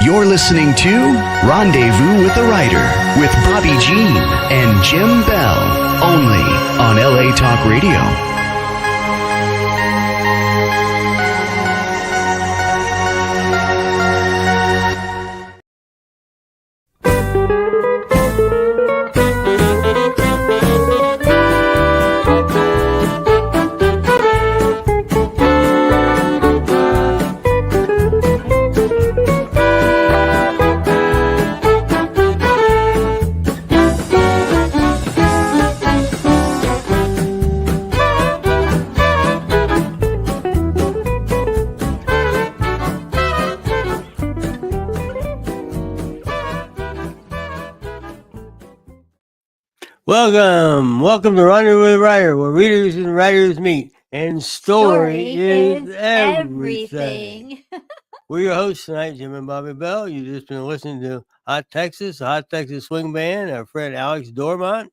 You're listening to Rendezvous with the Writer with Bobbi Jean and Jim Bell, only on LA Talk Radio. Welcome to Rendezvous with the Writer, where readers and writers meet, and story is everything. We're your hosts tonight, Jim and Bobbi Bell. You've just been listening to Hot Texas Swing Band, our friend Alex Dormont,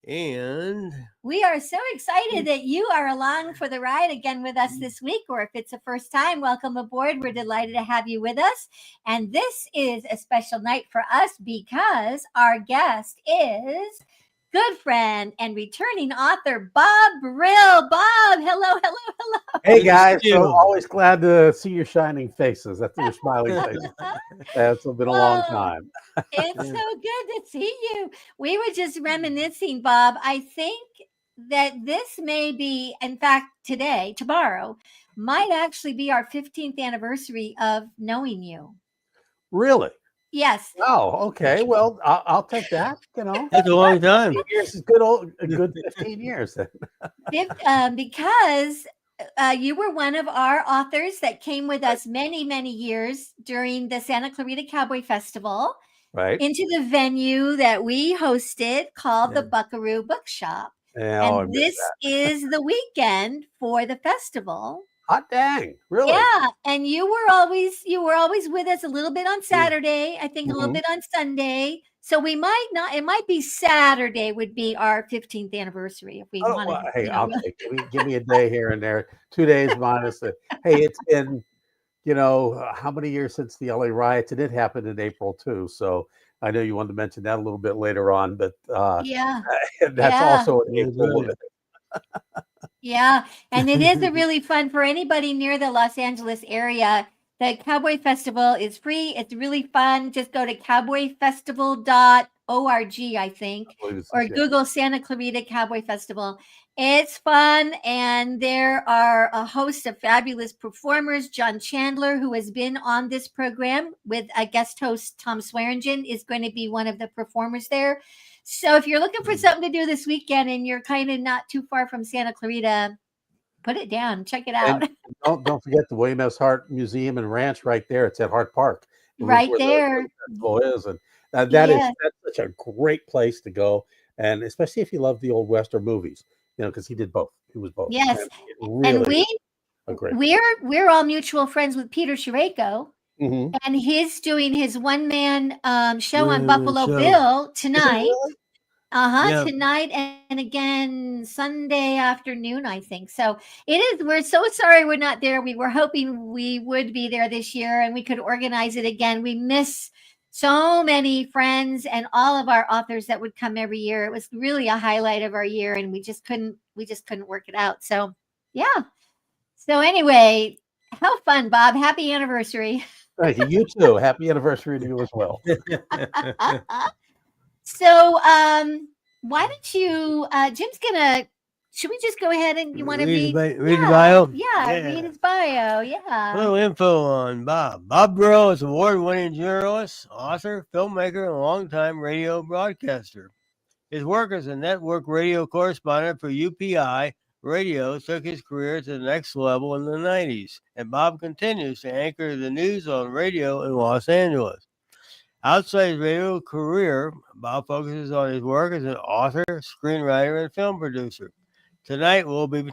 and we are so excited that you are along for the ride again with us this week, or if it's the first time, welcome aboard. We're delighted to have you with us, and this is a special night for us because our guest is good friend and returning author Bob Brill. Bob, hello. Hey guys, so always glad to see your shining faces. That's your smiling faces. It's been a long time. It's so good to see you. We were just reminiscing, Bob. I think that this may be, in fact, tomorrow, might actually be our 15th anniversary of knowing you. Really? Yes. Oh, okay. Well, I'll take that. That's a long time. 15 years is a good 15 years. Because you were one of our authors that came with us many, many years during the Santa Clarita Cowboy Festival, right? Into the venue that we hosted called the Buckaroo Bookshop. And this is the weekend for the festival. Hot dang, really? Yeah, and you were always with us a little bit on Saturday, I think a little bit on Sunday. So we might not, it might be Saturday would be our 15th anniversary if we wanted. Well, hey, I'll take it. Give me a day here and there, 2 days minus it. Hey, it's been, how many years since the LA riots, and it happened in April too. So I know you wanted to mention that a little bit later on, but that's also in April. Yeah, and it is a really fun for anybody near the Los Angeles area. The Cowboy Festival is free. It's really fun. Just go to cowboyfestival.org, I think, or Google Santa Clarita Cowboy Festival. It's fun, and there are a host of fabulous performers. John Chandler, who has been on this program with a guest host, Tom Swearingen, is going to be one of the performers there. So if you're looking for something to do this weekend and you're kind of not too far from Santa Clarita, put it down. Check it out. And don't forget the William S. Hart Museum and Ranch right there. It's at Hart Park. Right there. Is. And that's such a great place to go. And especially if you love the old Western movies, because he did both. He was both. Yes. Really we're all mutual friends with Peter Sherayko. Mm-hmm. And he's doing his one-man show on Buffalo Bill tonight. Tonight and again Sunday afternoon, I think. So it is. We're so sorry we're not there. We were hoping we would be there this year and we could organize it again. We miss so many friends and all of our authors that would come every year. It was really a highlight of our year, and we just couldn't work it out. So yeah. So anyway, how fun, Bob. Happy anniversary. Thank you. You too. Happy anniversary to you as well. So, why don't you, should we just go ahead and you want to read his bio? Yeah, read his bio. Yeah. A little info on Bob. Bob Brill is an award-winning journalist, author, filmmaker, and longtime radio broadcaster. His work as a network radio correspondent for UPI Radio took his career to the next level in the 90s, and Bob continues to anchor the news on radio in Los Angeles. Outside his radio career, Bob focuses on his work as an author, screenwriter, and film producer. Tonight, we'll be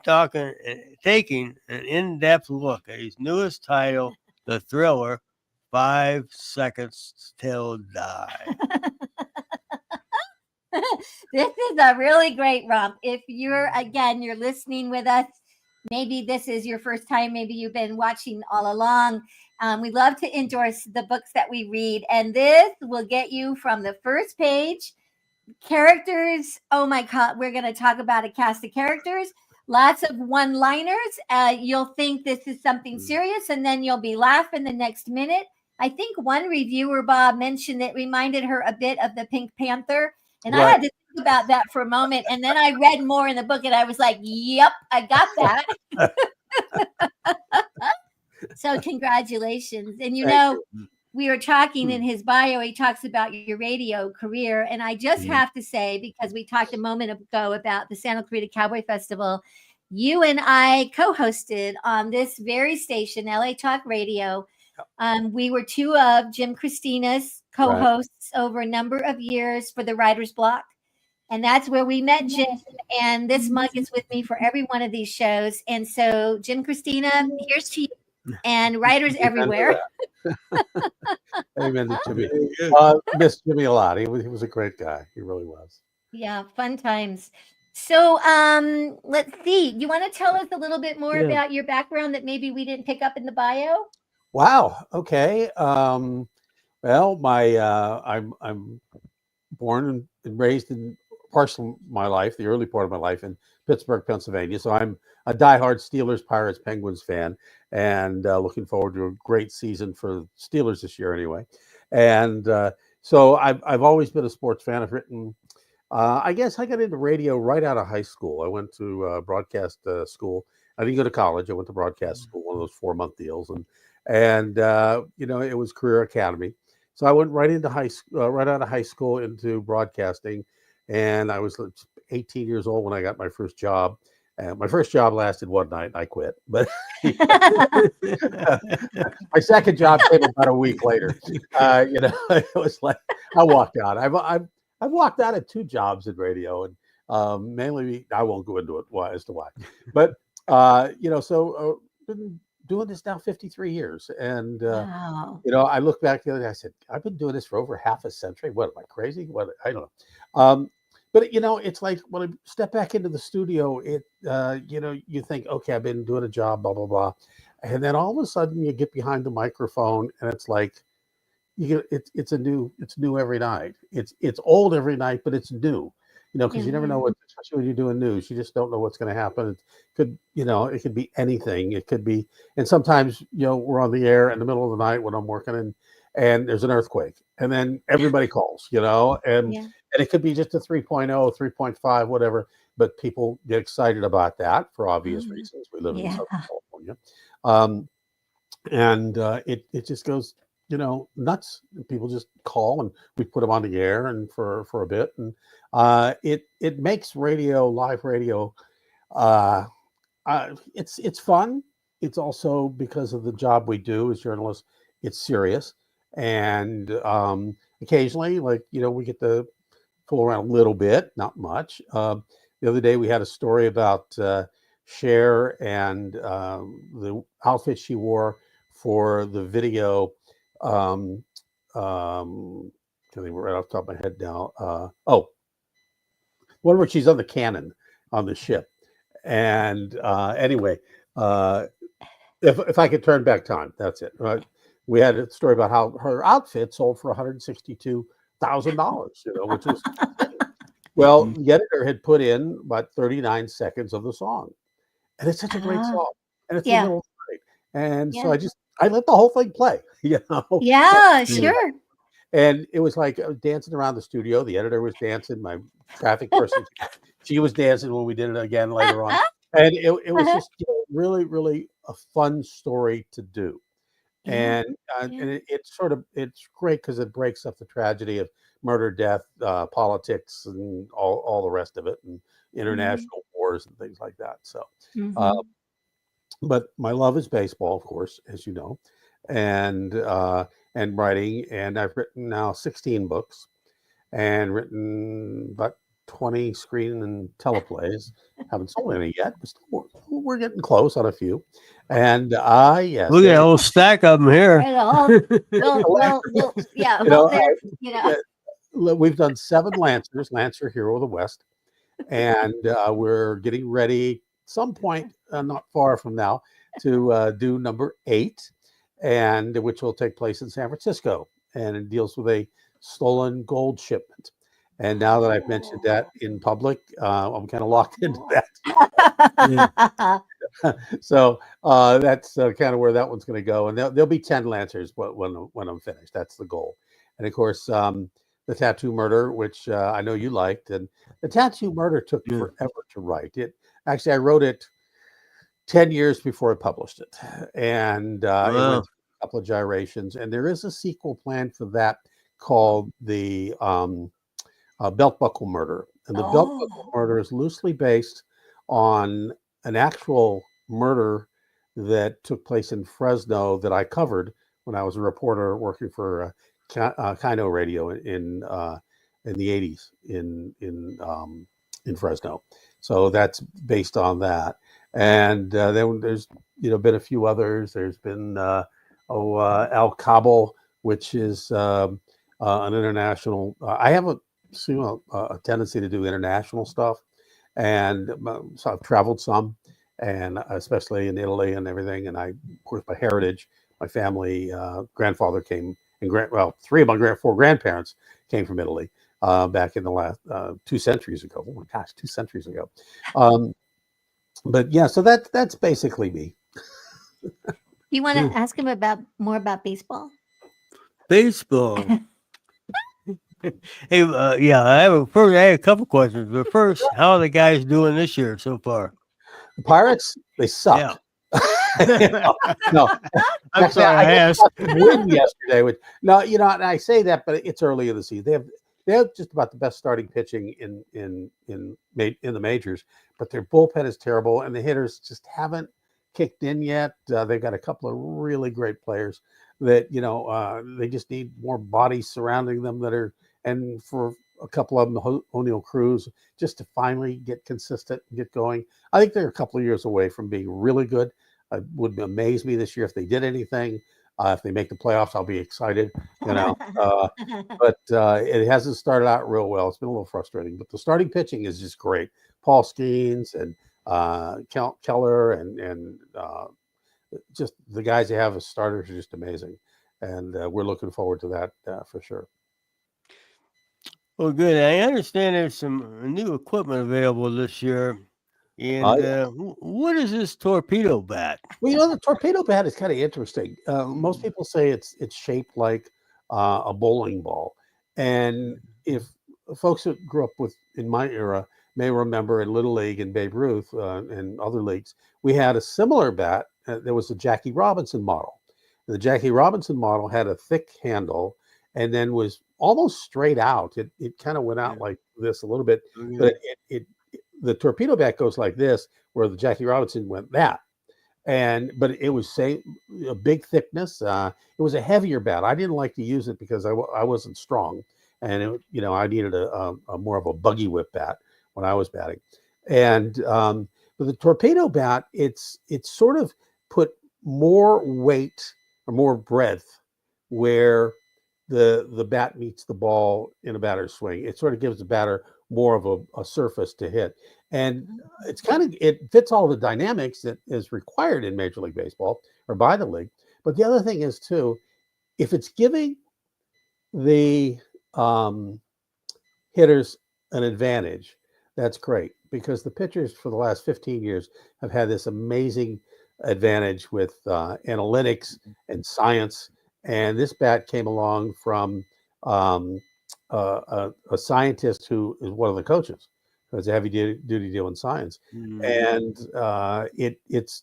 taking an in-depth look at his newest title, the thriller, 5 Seconds Till Die. This is a really great romp. If you're listening with us maybe this is your first time, maybe you've been watching all along. We love to endorse the books that we read, and this will get you from the first page. Characters, oh my God, we're going to talk about a cast of characters, lots of one-liners. You'll think this is something serious, and then you'll be laughing the next minute. I think one reviewer, Bob, mentioned it reminded her a bit of the Pink Panther, and I had to think about that for a moment, and then I read more in the book, and I was like, yep, I got that. So congratulations. And we were talking in his bio, he talks about your radio career. And I just have to say, because we talked a moment ago about the Santa Clarita Cowboy Festival, you and I co-hosted on this very station, LA Talk Radio. We were two of Jim Christina's co-hosts over a number of years for the Writer's Block. And that's where we met Jim. And this mug is with me for every one of these shows. And so, Jim Christina, here's to you. And writers everywhere. Amen to Jimmy. Miss Jimmy a lot. He was a great guy. He really was. Yeah, fun times. So let's see. You want to tell us a little bit more about your background that maybe we didn't pick up in the bio? Wow. Okay. Well, I'm born and raised in partial my life, the early part of my life in Pittsburgh, Pennsylvania. So I'm a diehard Steelers, Pirates, Penguins fan, and looking forward to a great season for Steelers this year, anyway. And so I've always been a sports fan. I've written. I guess I got into radio right out of high school. I went to broadcast school. I didn't go to college. I went to broadcast school, one of those 4-month deals, and it was Career Academy. So I went right into right out of high school into broadcasting, and I was 18 years old when I got my first job. My first job lasted one night, and I quit. But my second job came about a week later. It was like I walked out. I've walked out of 2 jobs in radio, and mainly I won't go into it as to why. But been doing this now 53 years, and wow. I look back the other day. I said, I've been doing this for over half a century. What am I crazy? What I don't know. But it's like when I step back into the studio, you think, okay, I've been doing a job, blah blah blah, and then all of a sudden you get behind the microphone, and it's like it's new every night. It's old every night, but it's new. Because you never know what, especially when you're doing news, you just don't know what's going to happen. It could be anything. It could be, and sometimes we're on the air in the middle of the night when I'm working, and there's an earthquake, and then everybody calls, and it could be just a 3.0, 3.5, whatever, but people get excited about that for obvious reasons. We live in Southern California, and it just goes nuts. People just call, and we put them on the air and for a bit, and it makes live radio it's fun. It's also, because of the job we do as journalists, it's serious, and occasionally, we get to fool around a little bit, not much. The other day we had a story about Cher and the outfit she wore for the video. Can't think right off the top of my head now. One where she's on the cannon on the ship. And anyway, if I could turn back time, that's it. We had a story about how her outfit sold for $162,000, which was well, the editor had put in about 39 seconds of the song, and it's such a great song, and it's a little great, and so I let the whole thing play, Yeah, sure. And it was like dancing around the studio. The editor was dancing. My traffic person, she was dancing when we did it again later on. And it was just really, really a fun story to do. And it's great because it breaks up the tragedy of murder, death, politics, and all the rest of it, and international wars and things like that. So, but my love is baseball, of course, as you know, and writing, and I've written now 16 books and written about 20 screen and teleplays. Haven't sold any yet, but still, we're getting close on a few. And yes, look at a whole stack of them here. We've done 7 Lancers, Lancer Hero of the West, and we're getting ready some point not far from now to do number 8, and which will take place in San Francisco, and it deals with a stolen gold shipment. And now that I've mentioned that in public, I'm kind of locked into that. So that's kind of where that one's going to go, and there'll be 10 Lancers when I'm finished. That's the goal. And of course, the Tattoo Murder, which I know you liked, and the Tattoo Murder took forever to write. I wrote it 10 years before I published it, and it went through a couple of gyrations. And there is a sequel planned for that called the Belt Buckle Murder, and the Belt Buckle Murder is loosely based on an actual murder that took place in Fresno that I covered when I was a reporter working for Kino Radio in the 80s in Fresno. So that's based on that. And then there's been a few others. There's been El Cabo, which is an international. I have a tendency to do international stuff, and so I've traveled some, and especially in Italy and everything. And of course, by heritage, my family grandfather came, and 3 of my 4 grandparents came from Italy back in the last 2 centuries ago. Oh my gosh, 2 centuries ago. But yeah, so that's basically me. You want to ask him more about baseball? Baseball. Hey, I have a couple questions. But first, how are the guys doing this year so far? The Pirates, they suck. Yeah. No, I'm sorry, I asked. Win yesterday. And I say that, but it's early in the season. They have just about the best starting pitching in the majors, but their bullpen is terrible, and the hitters just haven't kicked in yet. They've got a couple of really great players that they just need more bodies surrounding them and for a couple of them, O'Neill Cruz, just to finally get consistent and get going. I think they're a couple of years away from being really good. It would amaze me this year if they did anything. If they make the playoffs, I'll be excited, but it hasn't started out real well. It's been a little frustrating, but the starting pitching is just great. Paul Skeens and Keller and just the guys they have as starters are just amazing. And we're looking forward to that for sure. Well, good. I understand there's some new equipment available this year. And what is this torpedo bat? Well, the torpedo bat is kind of interesting. Most people say it's shaped like a bowling ball. And if folks that grew up in my era may remember in Little League and Babe Ruth and other leagues, we had a similar bat. There was a Jackie Robinson model. The Jackie Robinson model had a thick handle and then was almost straight out. It kind of went out like this a little bit, but the torpedo bat goes like this, where the Jackie Robinson went that. But it was a big thickness. It was a heavier bat. I didn't like to use it because I wasn't strong, and I needed a more of a buggy whip bat when I was batting. And but the torpedo bat, it's sort of put more weight or more breadth where the bat meets the ball in a batter's swing. It sort of gives the batter more of a surface to hit. And it fits all the dynamics that is required in Major League Baseball or by the league. But the other thing is too, if it's giving the hitters an advantage, that's great, because the pitchers for the last 15 years have had this amazing advantage with analytics and science. And this bat came along from a scientist who is one of the coaches. It's a heavy duty deal in science. And it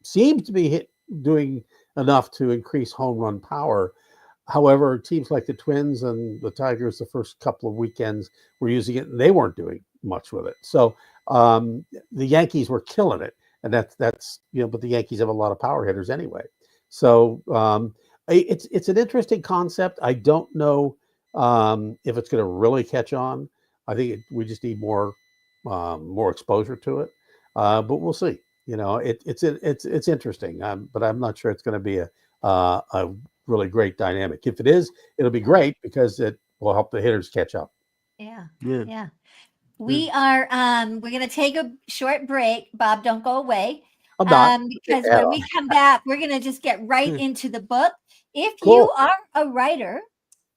seems to be doing enough to increase home run power. However, teams like the Twins and the Tigers, the first couple of weekends were using it, and they weren't doing much with it. So the Yankees were killing it, and that's but the Yankees have a lot of power hitters anyway. So it's an interesting concept. I don't know if it's going to really catch on. I think we just need more exposure to it, but we'll see. It's interesting, but I'm not sure it's going to be a really great dynamic. If it is, it'll be great because it will help the hitters catch up. Yeah. We are we're gonna take a short break. Bob, don't go away. I'm not. Because Yeah. when we come back, we're gonna just get right into the book. If Cool. you are a writer,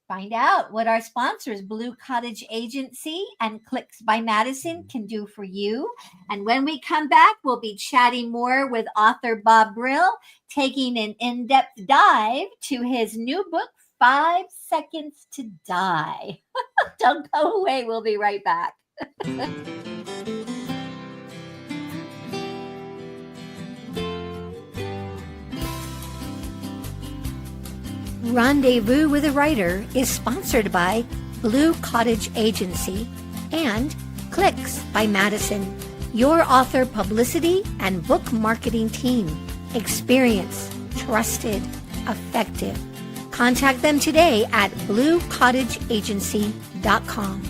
find out what our sponsors, Blue Cottage Agency and Clicks by Madison, can do for you. And when we come back, we'll be chatting more with author Bob Brill, taking an in-depth dive to his new book, 5 Seconds to Die. Don't go away. We'll be right back. Rendezvous with a Writer is sponsored by Blue Cottage Agency and Clicks by Madison, your author publicity and book marketing team. Experienced, trusted, effective. Contact them today at bluecottageagency.com.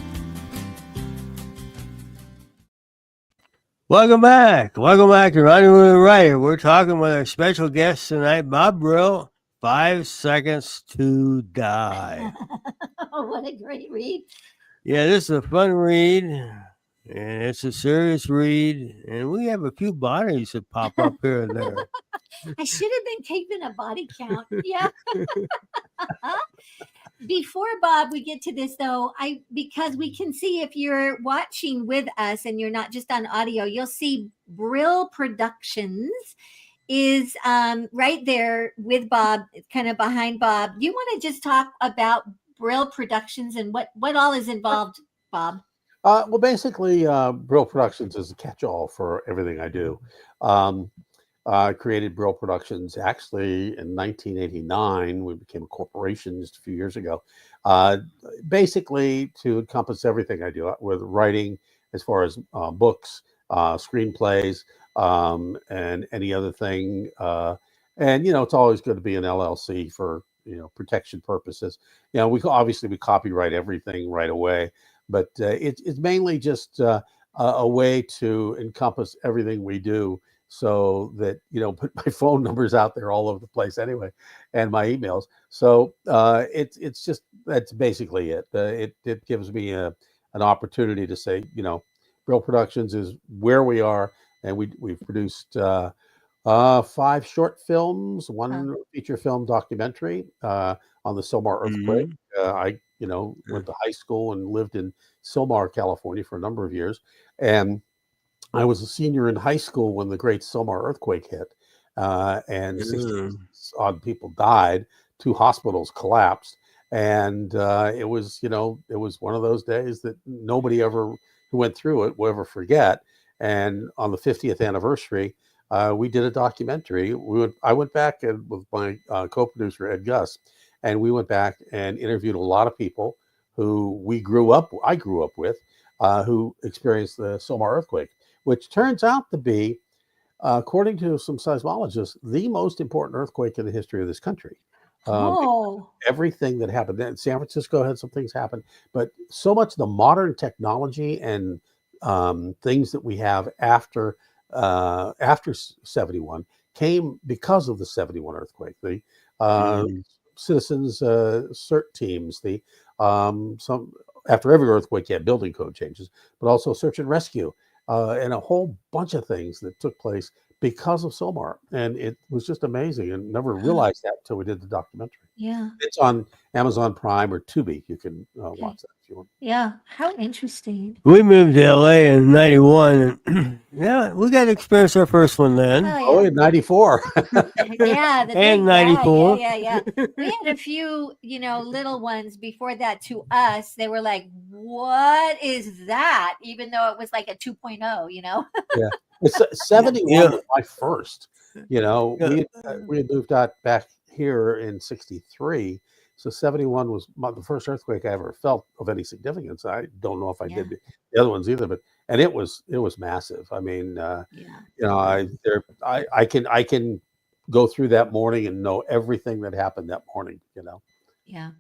Welcome back. Welcome back to Rendezvous with a Writer. We're talking with our special guest tonight, Bob Brill, 5 Seconds to Die. Oh, what a great read. Yeah, this is a fun read, and it's a serious read, and we have a few bodies that pop up here and there. I should have been keeping a body count. Yeah. Before, Bob, we get to this though, because we can see if you're watching with us and you're not just on audio, you'll see Brill Productions is right there with Bob, kind of behind Bob. You want to just talk about Brill Productions and what all is involved, Bob? Well, basically, Brill Productions is a catch-all for everything I do. I created Brill Productions actually in 1989. We became a corporation just a few years ago, basically to encompass everything I do with writing, as far as books, screenplays, and any other thing. And it's always good to be an LLC for protection purposes. We copyright everything right away, but it's mainly just a way to encompass everything we do, so that put my phone numbers out there all over the place anyway, and my emails. So it's just, that's basically it. It gives me an opportunity to say, Brill Productions is where we are, and we've produced 5 short films, one feature film documentary on the Sylmar earthquake. I went to high school and lived in Sylmar, California for a number of years, and I was a senior in high school when the great Sylmar earthquake hit, and 60 odd people died. 2 hospitals collapsed, and it was one of those days that nobody who went through it will ever forget. And on the 50th anniversary, we did a documentary. I went back with my co-producer Ed Gus, and we went back and interviewed a lot of people who I grew up with, who experienced the Sylmar earthquake, which turns out to be, according to some seismologists, the most important earthquake in the history of this country. Everything that happened then, San Francisco had some things happen, but so much of the modern technology and things that we have after 71 came because of the 71 earthquake. The citizens CERT teams, after every earthquake you had building code changes, but also search and rescue, and a whole bunch of things that took place because of Sylmar. And it was just amazing, and never realized that until we did the documentary. Yeah. It's on Amazon Prime or Tubi. You can watch that if you want. Yeah. How interesting. We moved to LA in 91, and yeah, we got to experience our first one then. Oh, in 94. Yeah. And 94. Yeah. We had a few, little ones before that. To us, they were like, what is that? Even though it was like a 2.0, Yeah. It's 71 was my first. We had moved out back here in 63. So 71 was the first earthquake I ever felt of any significance. I don't know if I did the other ones either, and it was massive. I mean, I can go through that morning and know everything that happened that morning. Yeah.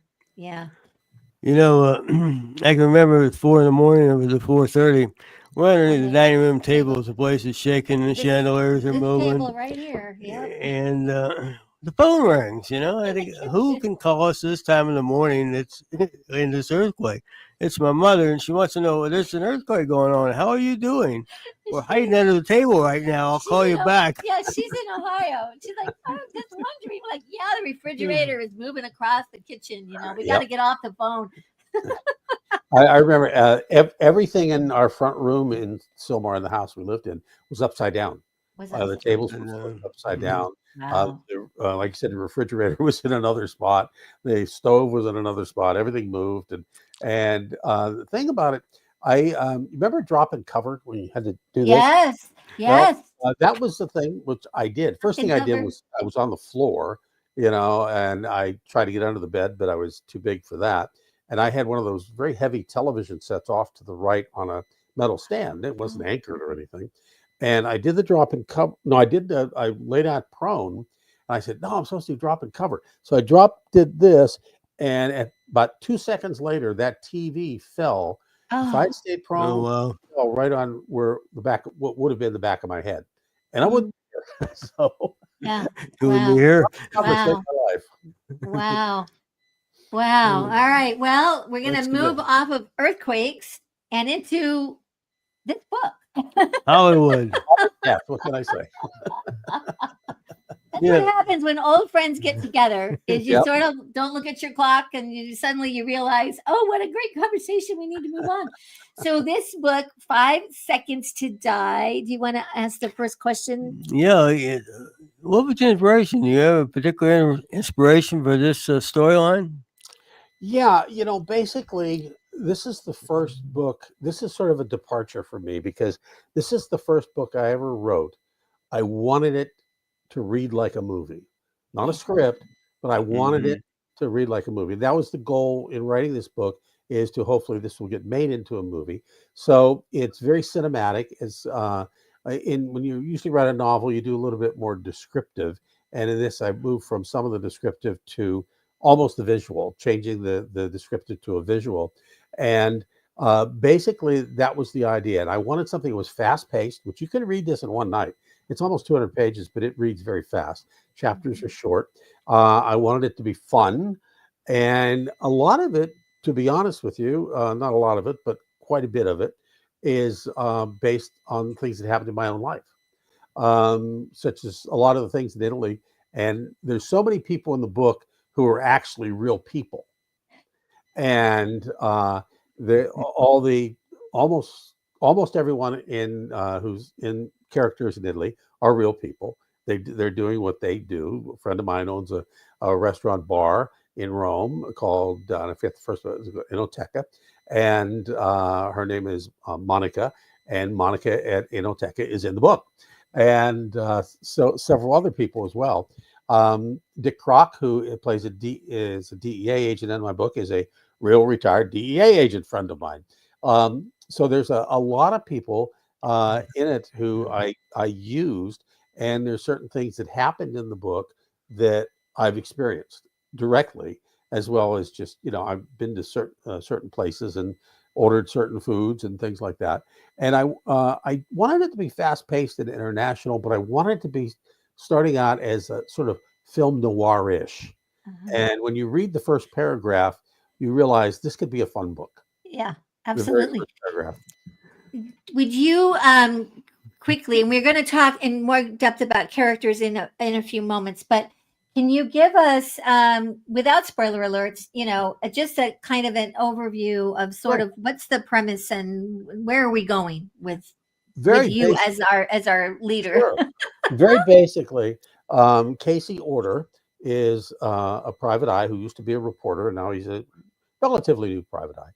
I can remember at 4 a.m. It was at 4:30. We're underneath the dining room table. The place is shaking. The chandeliers are moving. Table right here. Yeah. And the phone rings. You know, I And the think kids who just can call us this time in the morning? It's in this earthquake. It's my mother, and she wants to know, well, there's an earthquake going on. How are you doing? We're hiding under the table right now. I'll she's call in you back. yeah, she's in Ohio. She's like, I'm just wondering, like, yeah, the refrigerator is moving across the kitchen. You know, we got to Yep. get off the phone. I remember everything in our front room in Sylmar, in the house we lived in, was upside down. Was The upset. tables were And flipped upside mhm. down. Wow. Like you said, the refrigerator was in another spot. The stove was in another spot. Everything moved, and the thing about it, I remember drop and cover when you had to do this. Yes. Well, Yes. that was the thing which I did. First thing And I did cover. was I was on the floor, and I tried to get under the bed, but I was too big for that. And I had one of those very heavy television sets off to the right on a metal stand. It wasn't anchored or anything. And I did the drop and cover. No, I laid out prone. And I said, no, I'm supposed to do drop and cover. So I did this. And at about 2 seconds later, that TV fell. If Oh. I'd stayed Oh prone, wow. it fell right on where what would have been the back of my head. And I Mm, wouldn't be here. So yeah. You would be Wow. here. cover saved Wow. my life. Wow. Wow. All right. Well, we're going to That's move good. off of earthquakes and into this book. Hollywood. Yeah, what can I say? That's Yeah. what happens when old friends get together is you Yep. sort of don't look at your clock and suddenly you realize, oh, what a great conversation. We need to move on. So this book, 5 Seconds to Die. Do you want to ask the first question? Yeah. What was your inspiration? Do you have a particular inspiration for this storyline? Yeah, basically, this is the first book. This is sort of a departure for me because this is the first book I ever wrote. I wanted it to read like a movie, not a script, but I wanted Hmm. it to read like a movie. That was the goal in writing this book, is to hopefully this will get made into a movie. So it's very cinematic. It's in when you usually write a novel, you do a little bit more descriptive, and in this, I moved from some of the descriptive to almost the visual, changing the descriptive to a visual, and basically that was the idea. And I wanted something that was fast paced, which you can read this in one night. It's almost 200 pages, but it reads very fast. Chapters are short. I wanted it to be fun. And a lot of it, to be honest with you, not a lot of it, but quite a bit of it, is based on things that happened in my own life, such as a lot of the things in Italy. And there's so many people in the book who are actually real people. And all the almost almost everyone in who's in characters in Italy are real people. They're doing what they do. A friend of mine owns a restaurant bar in Rome called I forget the first one, Enoteca, and her name is Monica, and Monica at Enoteca is in the book, and so several other people as well. Dick Kroc, who plays is a DEA agent in my book, is a real retired DEA agent friend of mine. So there's a lot of people in it who I used, and there's certain things that happened in the book that I've experienced directly, as well as just I've been to certain places and ordered certain foods and things like that. And I wanted it to be fast paced and international, but I wanted it to be starting out as a sort of film noir-ish. Uh-huh. And when you read the first paragraph, you realize this could be a fun book. Yeah, The very absolutely. first paragraph. Would you quickly, and we're going to talk in more depth about characters in a few moments, but can you give us, without spoiler alerts, just a kind of an overview of sort Sure. of what's the premise and where are we going with Very you basic. as our leader? Sure. Very basically, Casey Order is a private eye who used to be a reporter, and now he's a relatively new private eye.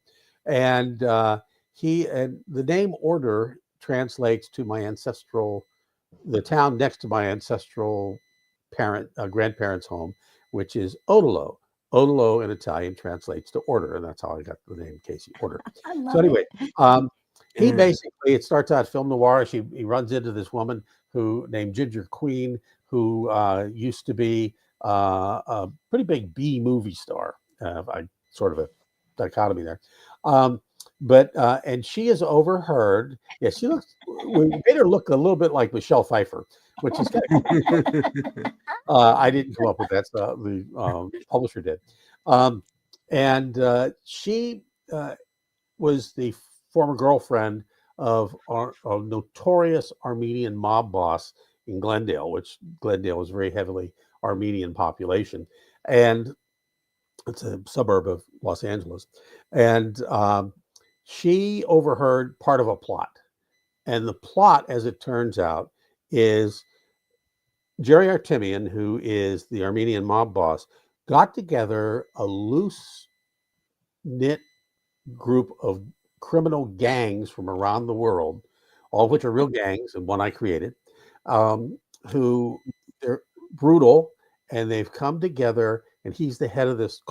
And the name Order translates to the town next to my ancestral grandparents' home, which is Odolo. Odolo in Italian translates to order, and that's how I got the name Casey Order. I So love anyway, it. he Yeah. basically, it starts out film noir. He runs into this woman named Ginger Queen, who used to be a pretty big B movie star. I sort of a dichotomy there. But and she is overheard. Yeah, she looks. We made her look a little bit like Michelle Pfeiffer, which is kind of. I didn't come up with that. So the publisher did, and she was the former girlfriend of a notorious Armenian mob boss in Glendale, which Glendale is very heavily Armenian population, and it's a suburb of Los Angeles, and she overheard part of a plot. And the plot, as it turns out, is Jerry Artemian, who is the Armenian mob boss, got together a loose knit group of criminal gangs from around the world, all of which are real gangs, and one I created, who they're brutal, and they've come together, and he's the head of this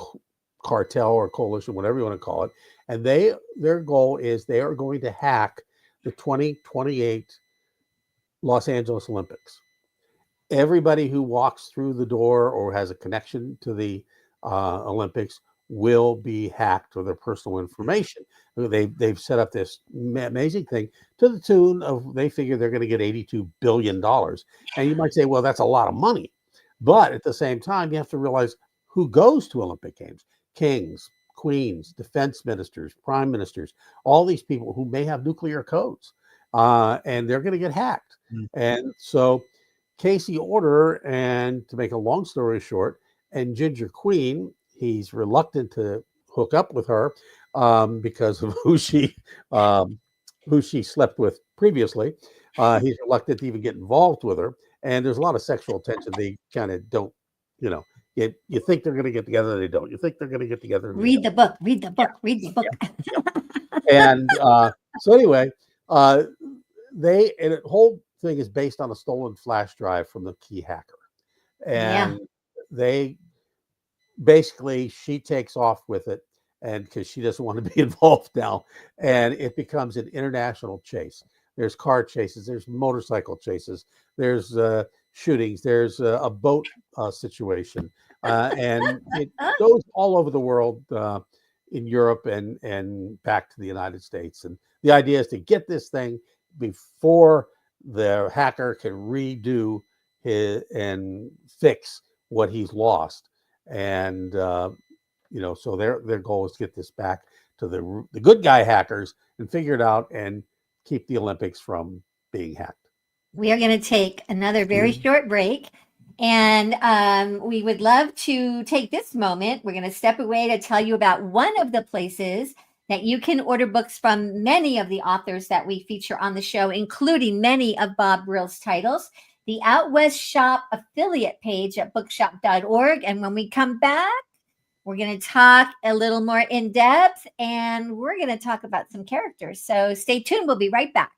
cartel or coalition, whatever you want to call it. And their goal is they are going to hack the 2028 Los Angeles Olympics. Everybody who walks through the door or has a connection to the Olympics will be hacked with their personal information. They've set up this amazing thing to the tune of, they figure they're going to get $82 billion. And you might say, well, that's a lot of money. But at the same time, you have to realize who goes to Olympic Games: kings, queens, defense ministers, prime ministers, all these people who may have nuclear codes, and they're going to get hacked. And so Casey Order, and to make a long story short, and Ginger Queen, he's reluctant to hook up with her because of who she slept with previously. He's reluctant to even get involved with her, and there's a lot of sexual tension. They kind of don't, you think they're going to get together, they don't. You think they're going to get together. Read the book. Read the book. Read the book. And so anyway, the whole thing is based on a stolen flash drive from the key hacker, and they basically, she takes off with it, and because she doesn't want to be involved now, and it becomes an international chase. There's car chases, there's motorcycle chases, there's shootings, there's a boat situation, and it goes all over the world, in Europe and back to the United States. And the idea is to get this thing before the hacker can redo and fix what he's lost. And so their goal is to get this back to the good guy hackers and figure it out and keep the Olympics from being hacked. We are going to take another very short break, and we would love to take this moment. We're going to step away to tell you about one of the places that you can order books from, many of the authors that we feature on the show, including many of Bob Brill's titles, the Out West Shop affiliate page at bookshop.org. And when we come back, we're going to talk a little more in depth, and we're going to talk about some characters. So stay tuned. We'll be right back.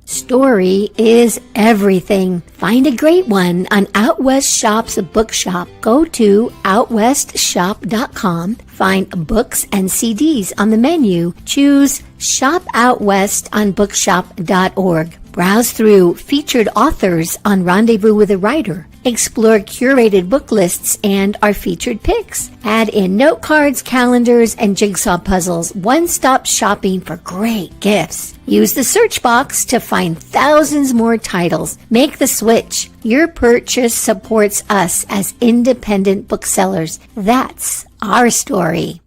Story is everything. Find a great one on Out West Shop's bookshop. Go to outwestshop.com. Find books and CDs on the menu. Choose Shop Out West on bookshop.org. Browse through featured authors on Rendezvous with a Writer. Explore curated book lists and our featured picks. Add in note cards, calendars, and jigsaw puzzles. One-stop shopping for great gifts. Use the search box to find thousands more titles. Make the switch. Your purchase supports us as independent booksellers. That's our story.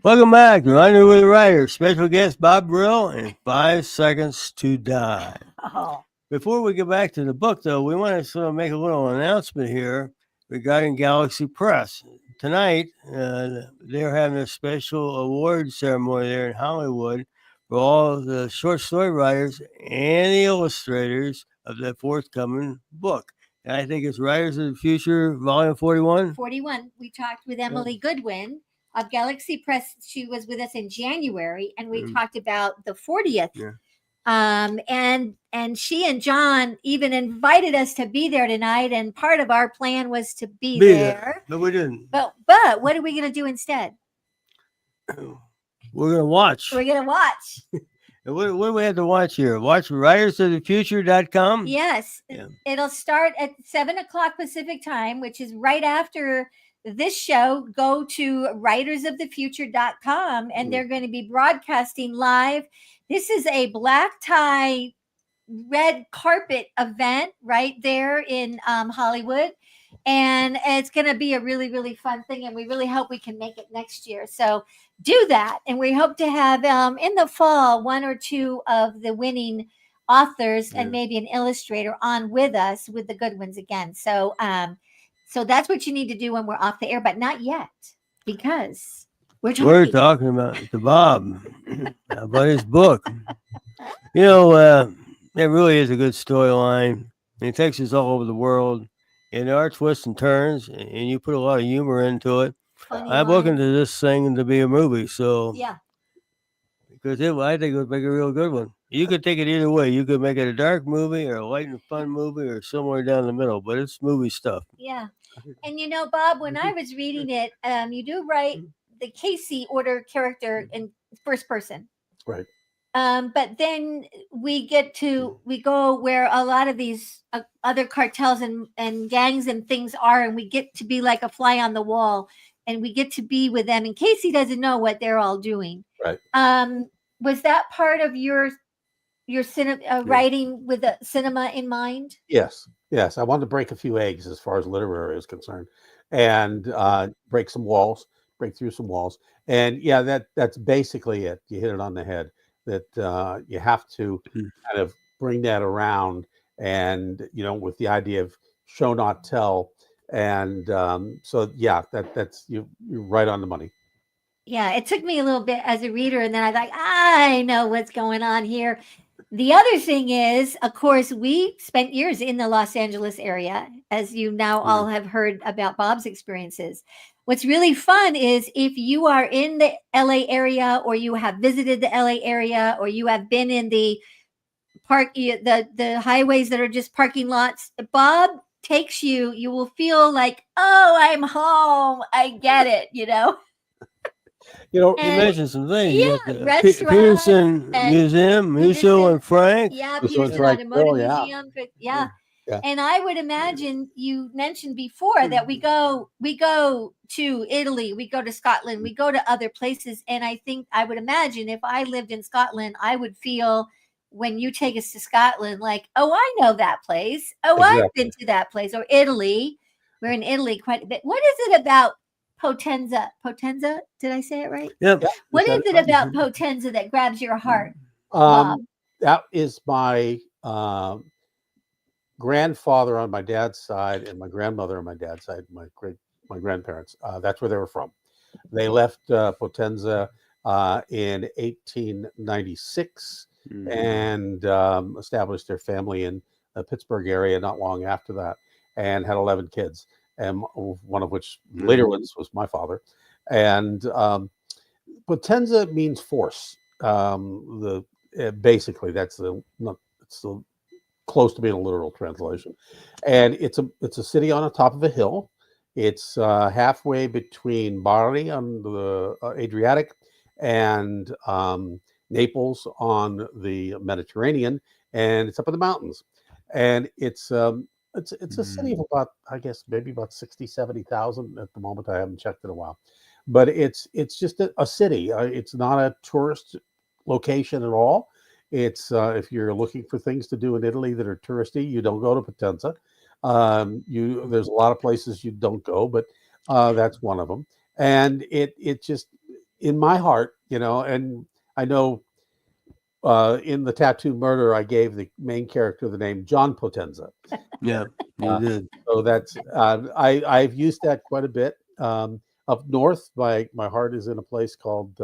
Welcome back to Rendezvous with a Writer. Special guest Bob Brill and 5 Seconds to Die. Oh. Before we get back to the book, though, we want to sort of make a little announcement here regarding Galaxy Press. Tonight, they're having a special award ceremony there in Hollywood for all the short story writers and the illustrators of the forthcoming book. And I think it's Writers of the Future, Volume 41. 41. We talked with Emily Goodwin of Galaxy Press. She was with us in January, and we talked about the 40th. Yeah. And she and John even invited us to be there tonight, and part of our plan was to be there. But we didn't. But what are we going to do instead? We're going to watch. We're going to watch. What do we have to watch here? Watch writersofthefuture.com? Yes. Yeah. It'll start at 7 o'clock Pacific time, which is right after this show, go to writersofthefuture.com, and they're going to be broadcasting live. This is a black tie, red carpet event right there in Hollywood. And it's going to be a really, really fun thing. And we really hope we can make it next year. So do that. And we hope to have in the fall, 1 or 2 of the winning authors and maybe an illustrator on with us with the good ones again. So, so that's what you need to do when we're off the air, but not yet, because we're talking about to Bob about his book. You know, it really is a good storyline. It takes us all over the world, and there are twists and turns, and you put a lot of humor into it. funny I'm line. looking to this thing to be a movie, so Yeah. because I think it would make a real good one. You could take it either way. You could make it a dark movie or a light and fun movie or somewhere down the middle, but it's movie stuff. Yeah. And you know, Bob, when I was reading it, you do write the Casey order character in first person. Right. But then we go where a lot of these other cartels and gangs and things are, and we get to be like a fly on the wall, and we get to be with them. And Casey doesn't know what they're all doing. Right. Was that part of your writing with the cinema in mind? Yes. I wanted to break a few eggs as far as literary is concerned, and break through some walls. And yeah, that's basically it. You hit it on the head. That you have to kind of bring that around, and with the idea of show not tell, and so yeah, that's you're right on the money. Yeah, it took me a little bit as a reader, and then I thought, I know what's going on here. The other thing is, of course, we spent years in the Los Angeles area, as you now all have heard about Bob's experiences. What's really fun is if you are in the LA area, or you have visited the LA area, or you have been in the the highways that are just parking lots, Bob takes you, you will feel like, oh, I'm home. I get it, You mentioned some things. Yeah, You got the restaurant Peterson and Museum, Musso and Frank. Yeah, Musso and Peterson Frank Automotive Grill, yeah. Museum. Yeah. And I would imagine you mentioned before that we go to Italy, we go to Scotland, we go to other places. And I would imagine if I lived in Scotland, I would feel when you take us to Scotland, like, oh, I know that place. Oh, Exactly. I've been to that place. Or Italy. We're in Italy quite a bit. What is it about Potenza? Potenza? Did I say it right? Yep. What is it about Potenza that grabs your heart, Bob? That is my grandfather on my dad's side, and my grandmother on my dad's side, my grandparents. That's where they were from. They left Potenza in 1896 and established their family in the Pittsburgh area not long after that, and had 11 kids, and one of which later ones was my father. And Potenza means force. Basically, it's the close to being a literal translation, and it's a city on the top of a hill. It's halfway between Bari on the Adriatic and Naples on the Mediterranean, and it's up in the mountains. And it's a city of about, I guess, maybe about 60,000-70,000 at the moment. I haven't checked in a while, but it's just a city. It's not a tourist location at all. It's if you're looking for things to do in Italy that are touristy, you don't go to Potenza. There's a lot of places you don't go, but that's one of them. And it just, in my heart, and I know in the Tattoo Murder, I gave the main character the name John Potenza. Yeah, you did. So that's I've used that quite a bit. Up north, my heart is in a place called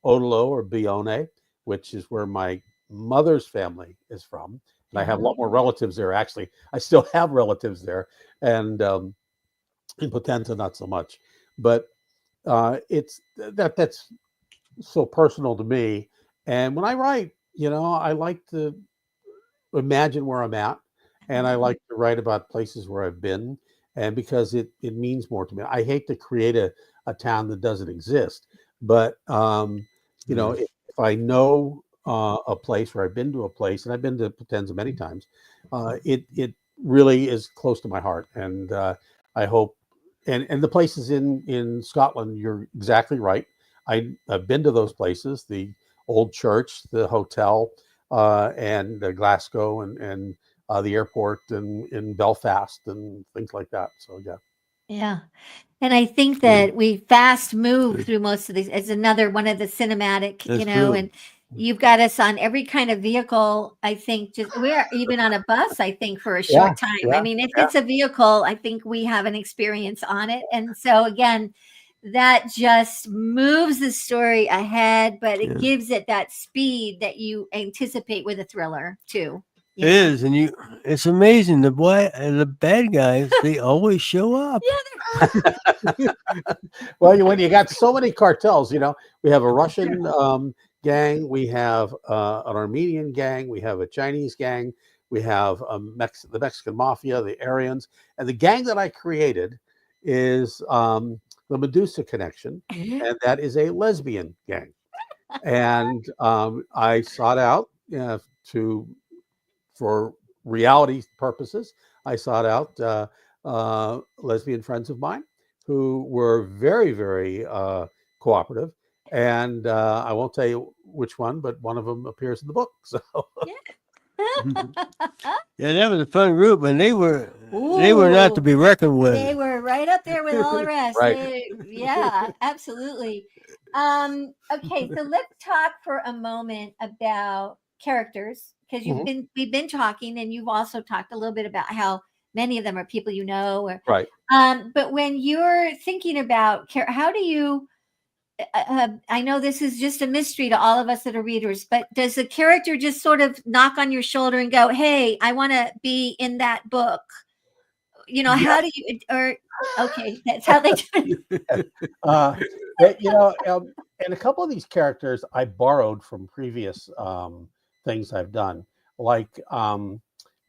Odolo or Bione, which is where my mother's family is from. And I have a lot more relatives there. Actually, I still have relatives there, and in Potenza, not so much. But it's that's so personal to me. And when I write, I like to imagine where I'm at, and I like to write about places where I've been, and because it means more to me. I hate to create a town that doesn't exist, but if I know a place, or I've been to a place, and I've been to Potenza many times, it really is close to my heart, and I hope and the places in Scotland, you're exactly right. I've been to those places, the old church, the hotel, and Glasgow, and the airport in Belfast and things like that. So yeah. Yeah. And I think that we fast move through most of these. It's another one of the cinematic, That's you know, true. and you've got us on every kind of vehicle. I think we're even on a bus, I think, for a Yeah, short time. I yeah, mean, if yeah. it's a vehicle, I think we have an experience on it. And so again, that just moves the story ahead, but it Yeah. gives it that speed that you anticipate with a thriller too. It is, and it's amazing. The bad guys, they always show up. Well, when you got so many cartels, we have a Russian gang, we have an Armenian gang, we have a Chinese gang, we have the Mexican mafia, the Aryans, and the gang that I created is the Medusa Connection, and that is a lesbian gang. And I sought out for reality purposes, I sought out lesbian friends of mine who were very, very cooperative. And I won't tell you which one, but one of them appears in the book. So Yeah, that was a fun group, and they were not to be reckoned with. They were right up there with all the rest. Right. Yeah, absolutely. Okay, so let's talk for a moment about characters, because we've been talking, and you've also talked a little bit about how many of them are people you know. Or, right. But when you're thinking about how do you? I know this is just a mystery to all of us that are readers, but does the character just sort of knock on your shoulder and go, "Hey, I want to be in that book"? How do you? Or okay, that's how they do it. And a couple of these characters I borrowed from previous things I've done, like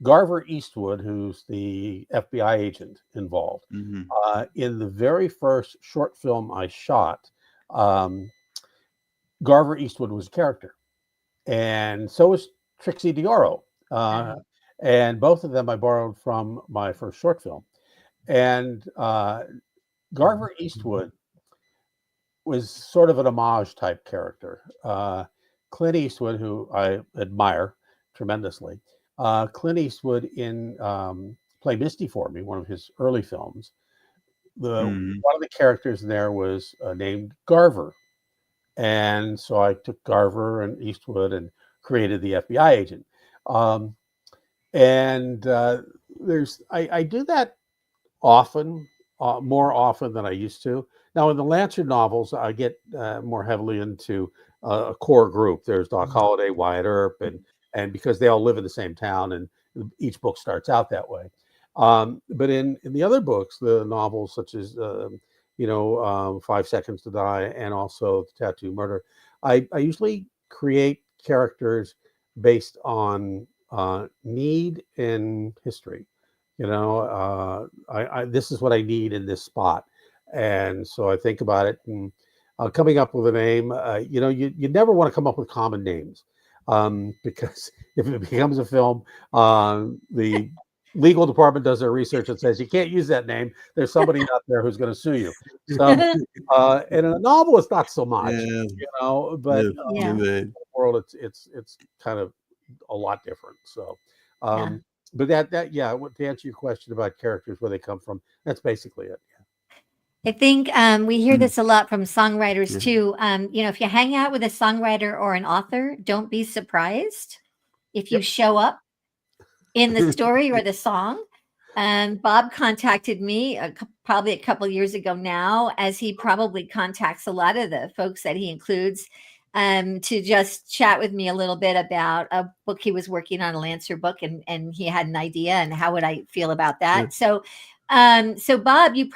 Garver Eastwood, who's the FBI agent involved. In the very first short film I shot, Garver Eastwood was a character, and so was Trixie Dioro. And both of them I borrowed from my first short film. And Garver Eastwood was sort of an homage type character. Clint Eastwood, who I admire tremendously, Clint Eastwood in Play Misty for Me, one of his early films. One of the characters in there was named Garver. And so I took Garver and Eastwood and created the FBI agent. I do that often, more often than I used to. Now, in the Lancer novels, I get more heavily into a core group. There's Doc Holliday, Wyatt Earp, and because they all live in the same town, and each book starts out that way. But in the other books, the novels such as 5 Seconds to Die and also The Tattoo Murder, I usually create characters based on need and history. This is what I need in this spot, and so I think about it and coming up with a name. You never want to come up with common names because if it becomes a film, the legal department does their research and says you can't use that name. There's somebody out there who's going to sue you. So, and in a novel, it's not so much, but in the world, it's kind of a lot different. So, but to answer your question about characters, where they come from, that's basically it. I think we hear this a lot from songwriters too. If you hang out with a songwriter or an author, don't be surprised if you show up in the story or the song. Bob contacted me probably a couple years ago now, as he probably contacts a lot of the folks that he includes, to just chat with me a little bit about a book he was working on, a Lancer book, and he had an idea, and how would I feel about that? So Bob, you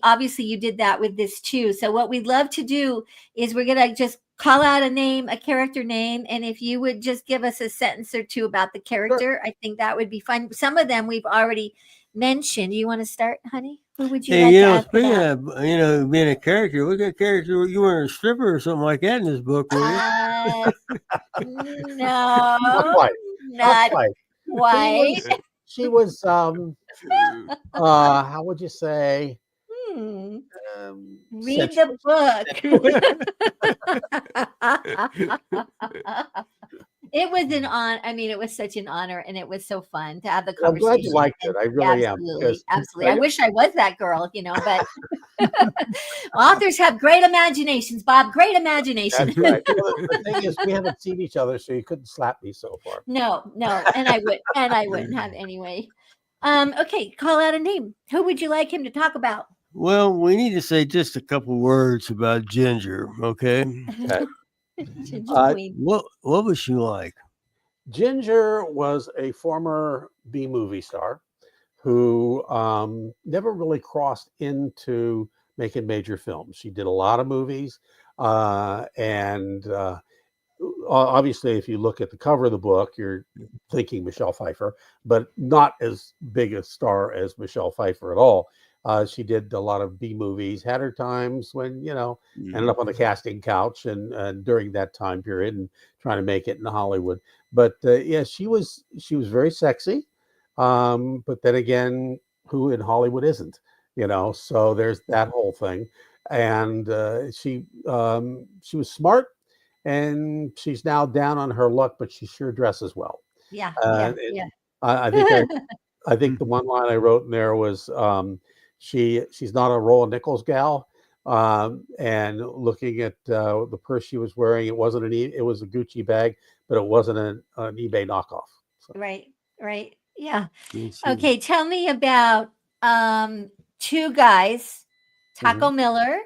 obviously you did that with this too. So what we'd love to do is we're going to just call out a character name. And if you would just give us a sentence or two about the character, I think that would be fun. Some of them we've already mentioned. Do you want to start, honey? Who would you like to ask speaking about? of, being a character, what kind of character? You were a stripper or something like that in this book, were you? No, not quite. She was how would you say? Read Such- the book. It was an honor. I mean, it was such an honor, and it was so fun to have the I'm glad conversation. you liked it. And I really am. absolutely, Because absolutely. I wish I was that girl, but authors have great imaginations, Bob. Great imagination. that's right. Well, the thing is, we haven't seen each other, so you couldn't slap me so far. No, and I wouldn't have anyway. Okay, call out a name. Who would you like him to talk about? Well, we need to say just a couple words about Ginger, okay? Okay. Ginger Queen. What was she like? Ginger was a former B movie star who never really crossed into making major films. She did a lot of movies, and obviously, if you look at the cover of the book, you're thinking Michelle Pfeiffer, but not as big a star as Michelle Pfeiffer at all. She did a lot of B movies, had her times when, ended up on the casting couch and during that time period and trying to make it in Hollywood. But yeah, she was very sexy. But then again, who in Hollywood isn't? So there's that whole thing. And she was smart, and she's now down on her luck, but she sure dresses well. Yeah. I think the one line I wrote in there was she's not a Roland Nichols gal. And looking at the purse she was wearing, it was a Gucci bag, but it wasn't an eBay knockoff. So. Right. Yeah. Okay, tell me about two guys, Taco Miller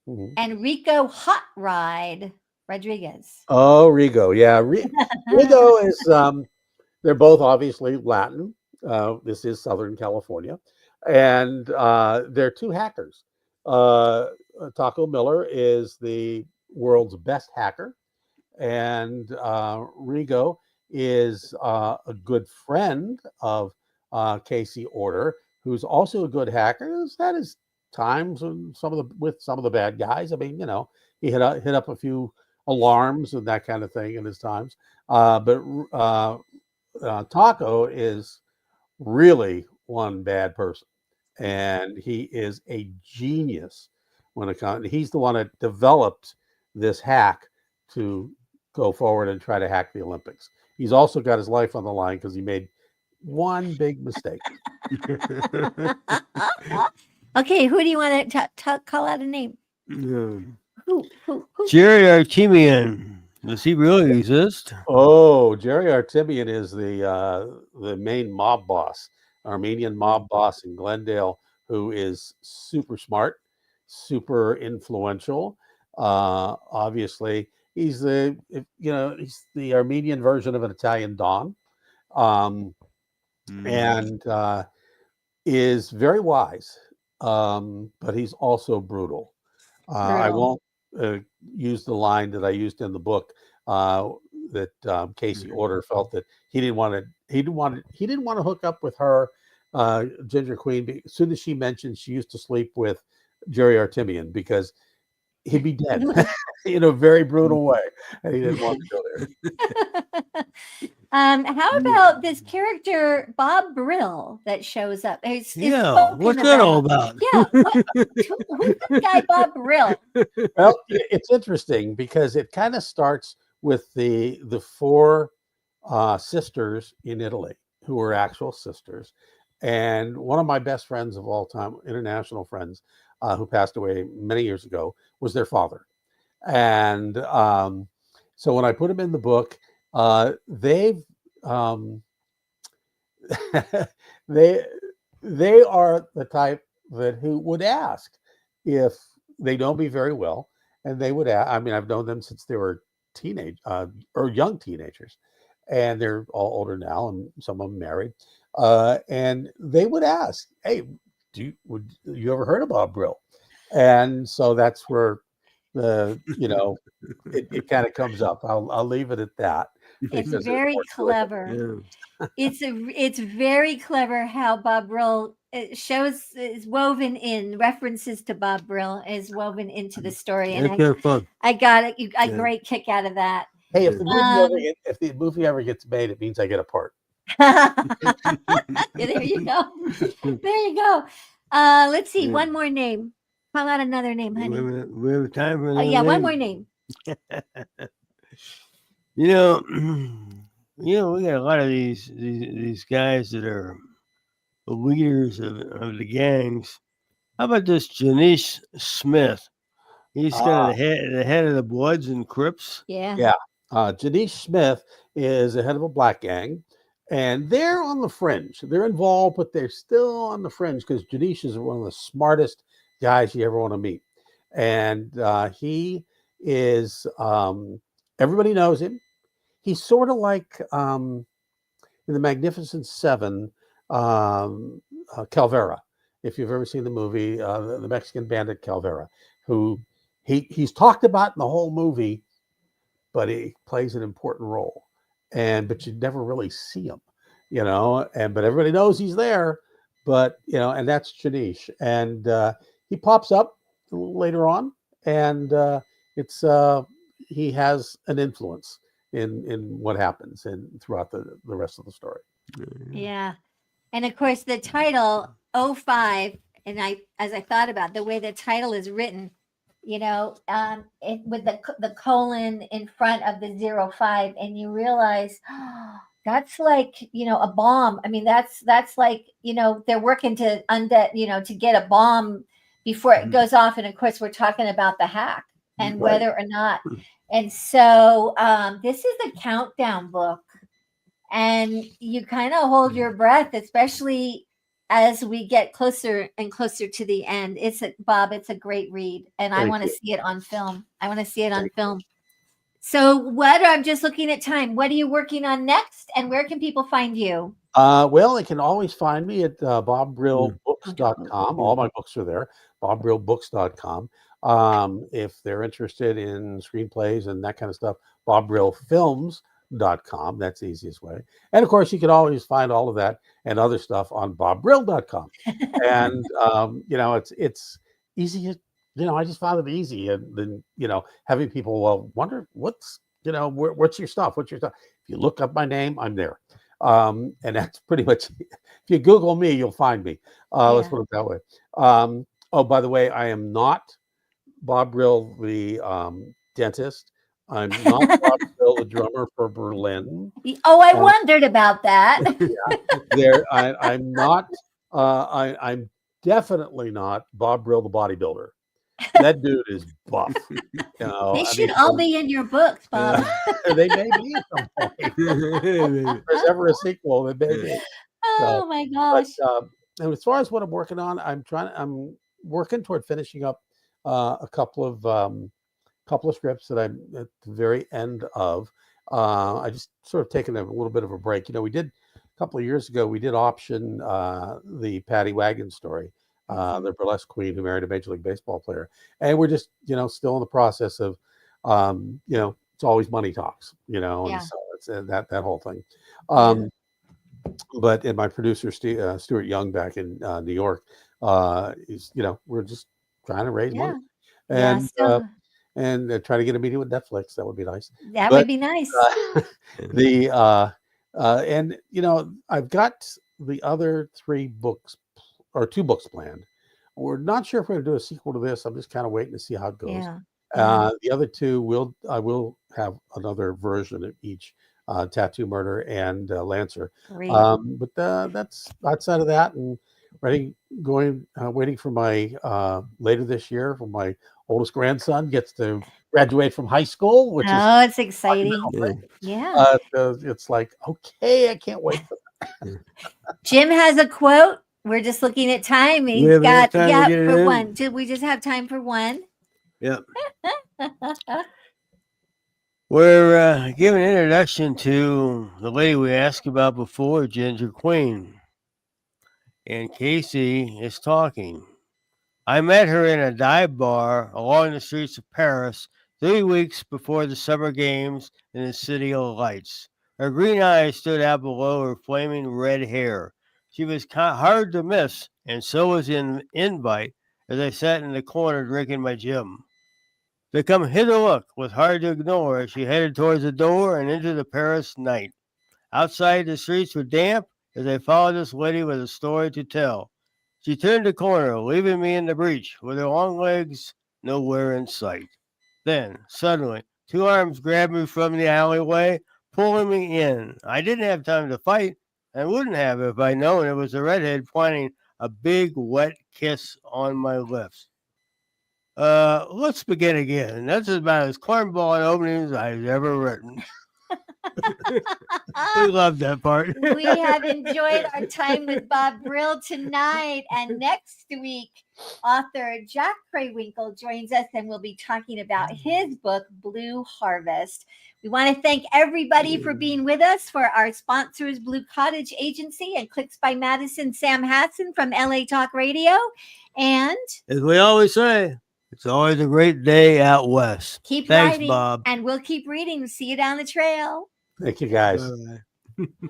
and Rico Hot Ride Rodriguez. Oh, Rigo. Yeah. Rigo is, they're both obviously Latin. This is Southern California. And they're two hackers. Taco Miller is the world's best hacker. And Rigo is a good friend of Casey Order, who's also a good hacker. He's had his times with some of the bad guys. I mean, he hit up a few alarms and that kind of thing in his times. But Taco is really one bad person, and he is a genius when it comes. He's the one that developed this hack to go forward and try to hack the Olympics. He's also got his life on the line because he made one big mistake. Okay, who do you want to call out a name? Who? Jerry Artemian. Does he really exist? Oh, Jerry Artemian is the main mob boss, Armenian mob boss in Glendale, who is super smart, super influential. Obviously, he's the Armenian version of an Italian Don, and is very wise, but he's also brutal. I won't use the line that I used in the book that Casey Order felt that he didn't want to hook up with her, Ginger Queen. As soon as she mentioned she used to sleep with Jerry Artemian, because he'd be dead in a very brutal way, and he didn't want to go there. How about this character Bob Brill that shows up? What's that all about? Yeah, who's this guy Bob Brill? Well, it's interesting because it kind of starts with the four sisters in Italy who were actual sisters, and one of my best friends of all time, international friends, who passed away many years ago, was their father. And so when I put him in the book, they've they are the type who would ask if they know me very well, and they would ask. I mean, I've known them since they were or young teenagers, and they're all older now, and some of them married. And they would ask, "Hey, would you ever heard of Bob Brill?" And so that's where it kind of comes up. I'll leave it at that. It's very clever. Yeah. It's very clever how Bob Brill is woven in, references to Bob Brill is woven into the story, and I got it. A great kick out of that. Hey, if the movie ever gets made, it means I get a part. There you go. Let's see, one more name. Call out another name, honey. We have time for Oh, another yeah, one name? more name. You know, we got a lot of these guys that are the leaders of the gangs. How about this Janice Smith? He's kind of the head of the Bloods and Crips. Yeah. Yeah. Janice Smith is the head of a black gang, and they're on the fringe. They're involved, but they're still on the fringe because Janice is one of the smartest guys you ever want to meet. And he is, everybody knows him. He's sort of like in the Magnificent Seven, Calvera. If you've ever seen the movie, the Mexican bandit Calvera, who he's talked about in the whole movie, but he plays an important role, but you never really see him, but everybody knows he's there. But and that's Janish, and he pops up later on, and it's he has an influence in what happens and throughout the rest of the story. Yeah. And of course the title 05, and as I thought about the way the title is written, with the colon in front of the 05, and you realize that's like, a bomb. I mean, that's like, they're working to to get a bomb before it goes off. And of course we're talking about the hack and whether or not. And so this is a countdown book, and you kind of hold your breath, especially as we get closer and closer to the end. Bob, it's a great read, and I want to see it on film. So I'm just looking at time. What are you working on next, and where can people find you? Well, they can always find me at bobbrillbooks.com. All my books are there, bobbrillbooks.com. If they're interested in screenplays and that kind of stuff, bobbrillfilms.com. That's the easiest way. And of course, you can always find all of that and other stuff on bobbrill.com. And it's easy. I just found it easy, and then having people wonder what's what's your stuff. If you look up my name, I'm there. And that's pretty much. If you Google me, you'll find me. Let's put it that way. Oh, by the way, I am not Bob Brill, the dentist. I'm not Bob Brill, the drummer for Berlin. Oh, I wondered about that. I'm not. I'm definitely not Bob Brill, the bodybuilder. That dude is buff. They should all be in your books, Bob. They may be at some point. If there's ever a sequel, they may be. Oh my gosh! And as far as what I'm working on, I'm working toward finishing up a couple of scripts that I'm at the very end of. I just sort of taken a little bit of a break. We did a couple of years ago. We did option the Patty Wagon story. The burlesque queen who married a Major League Baseball player. And we're just, still in the process of, it's always money talks, and so it's that whole thing. But and my producer, Stuart Young back in New York, is, we're just trying to raise money and try to get a meeting with Netflix. That would be nice. Would be nice. And, I've got the other 3 books or 2 books planned. We're not sure if we're going to do a sequel to this. I'm just kind of waiting to see how it goes. The other 2 I will have another version of each, Tattoo Murder and Lancer. But that's outside of that, and waiting for my later this year for my oldest grandson gets to graduate from high school, which it's exciting. It's like, okay, I can't wait for that. Jim has a quote. We're just looking at time. He's got for one. Did we just have time for one? Yep. We're giving an introduction to the lady we asked about before, Ginger Queen. And Casey is talking. I met her in a dive bar along the streets of Paris 3 weeks before the summer games in the City of Lights. Her green eyes stood out below her flaming red hair. She was hard to miss, and so was an invite as I sat in the corner drinking my gin. The come hither look was hard to ignore as she headed towards the door and into the Paris night. Outside, the streets were damp as I followed this lady with a story to tell. She turned the corner, leaving me in the breach with her long legs nowhere in sight. Then, suddenly, two arms grabbed me from the alleyway, pulling me in. I didn't have time to fight, and wouldn't have if I'd known it was the redhead planting a big, wet kiss on my lips. Let's begin again. That's about as cornball an opening as I've ever written. We love that part. We have enjoyed our time with Bob Brill tonight. And next week, author Jack Craywinkle joins us and we'll be talking about his book, Blue Harvest. We want to thank everybody for being with us. For our sponsors, Blue Cottage Agency and Clicks by Madison, Sam Hassan from LA Talk Radio. And as we always say, it's always a great day out west. Keep Thanks, writing, Bob. and we'll keep reading. See you down the trail. Thank you, guys. Bye-bye.